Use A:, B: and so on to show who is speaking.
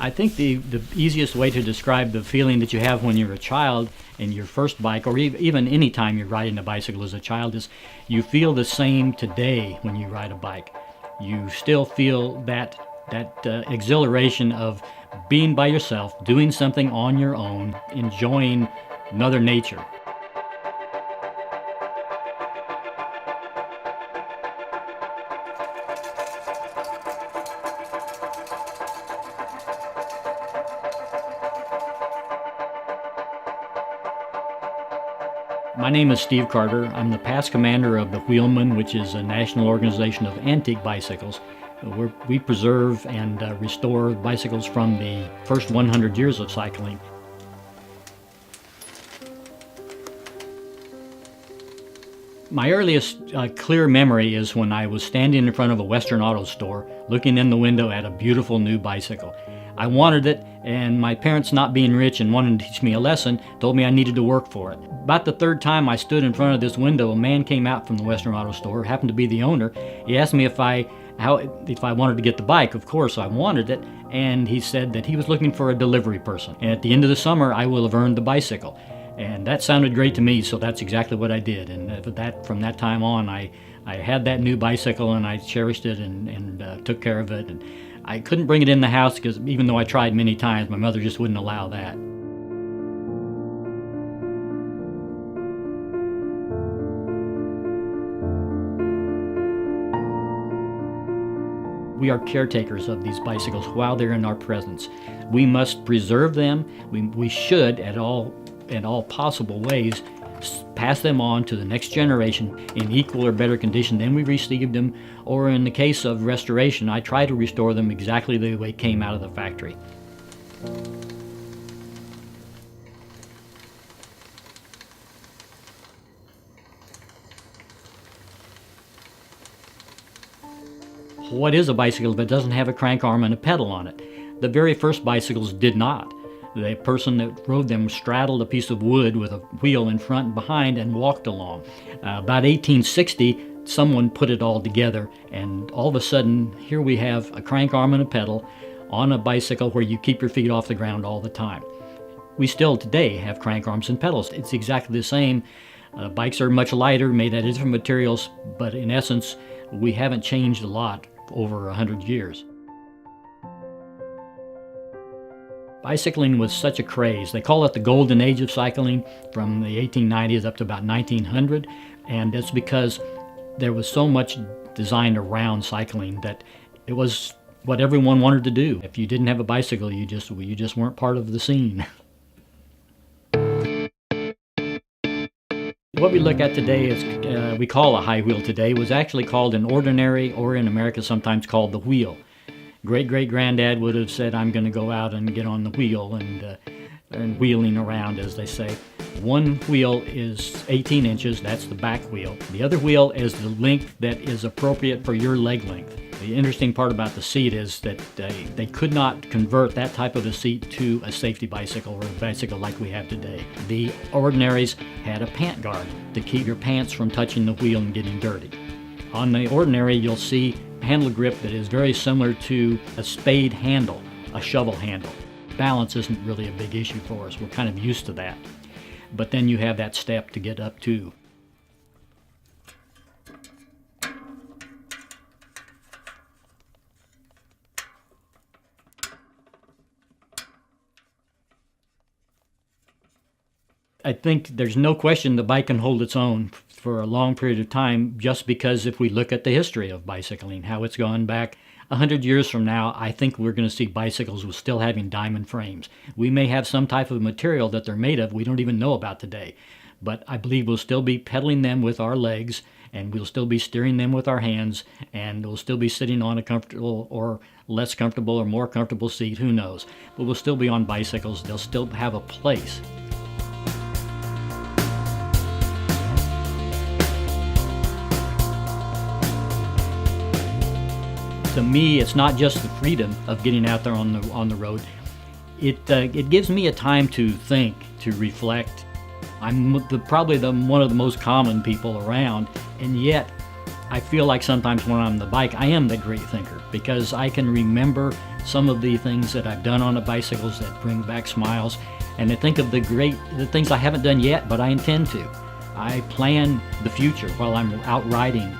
A: I think the easiest way to describe the feeling that you have when you're a child and your first bike, or even any time you're riding a bicycle as a child, is you feel the same today when you ride a bike. You still feel that exhilaration of being by yourself, doing something on your own, enjoying Mother Nature. My name is Steve Carter. I'm the past commander of the Wheelmen, which is a national organization of antique bicycles. We preserve and restore bicycles from the first 100 years of cycling. My earliest clear memory is when I was standing in front of a Western auto store, looking in the window at a beautiful new bicycle. I wanted it, and my parents, not being rich and wanting to teach me a lesson, told me I needed to work for it. About the third time I stood in front of this window, a man came out from the Western auto store, happened to be the owner. He asked me if I wanted to get the bike. Of course I wanted it, and he said that he was looking for a delivery person. And at the end of the summer, I will have earned the bicycle. And that sounded great to me, so that's exactly what I did. And from that time on, I had that new bicycle, and I cherished it and took care of it. And I couldn't bring it in the house because even though I tried many times, my mother just wouldn't allow that. We are caretakers of these bicycles while they're in our presence. We must preserve them. We should, at all possible ways, pass them on to the next generation in equal or better condition than we received them, or in the case of restoration, I try to restore them exactly the way they came out of the factory. What is a bicycle if it doesn't have a crank arm and a pedal on it? The very first bicycles did not. The person that rode them straddled a piece of wood with a wheel in front and behind and walked along. About 1860, someone put it all together, and all of a sudden, here we have a crank arm and a pedal on a bicycle where you keep your feet off the ground all the time. We still today have crank arms and pedals. It's exactly the same. Bikes are much lighter, made out of different materials, but in essence, we haven't changed a lot over 100 years. Bicycling was such a craze. They call it the golden age of cycling from the 1890s up to about 1900, and it's because there was so much designed around cycling that it was what everyone wanted to do. If you didn't have a bicycle, you just weren't part of the scene. What we look at today is, we call a high wheel today, was actually called an ordinary, or in America sometimes called the wheel. Great-great-granddad would have said, I'm going to go out and get on the wheel and wheeling around, as they say. One wheel is 18 inches, that's the back wheel. The other wheel is the length that is appropriate for your leg length. The interesting part about the seat is that they could not convert that type of a seat to a safety bicycle or a bicycle like we have today. The ordinaries had a pant guard to keep your pants from touching the wheel and getting dirty. On the ordinary, you'll see handle grip that is very similar to a spade handle, a shovel handle. Balance isn't really a big issue for us. We're kind of used to that. But then you have that step to get up to. I think there's no question the bike can hold its own for a long period of time, just because if we look at the history of bicycling, how it's gone back 100 years from now, I think we're going to see bicycles with still having diamond frames. We may have some type of material that they're made of we don't even know about today, but I believe we'll still be pedaling them with our legs, and we'll still be steering them with our hands, and we'll still be sitting on a comfortable or less comfortable or more comfortable seat, who knows. But we'll still be on bicycles. They'll still have a place. To me, it's not just the freedom of getting out there on the road. It gives me a time to think, to reflect. I'm probably one of the most common people around, and yet I feel like sometimes when I'm on the bike, I am the great thinker, because I can remember some of the things that I've done on the bicycles that bring back smiles, and to think of the things I haven't done yet, but I intend to. I plan the future while I'm out riding.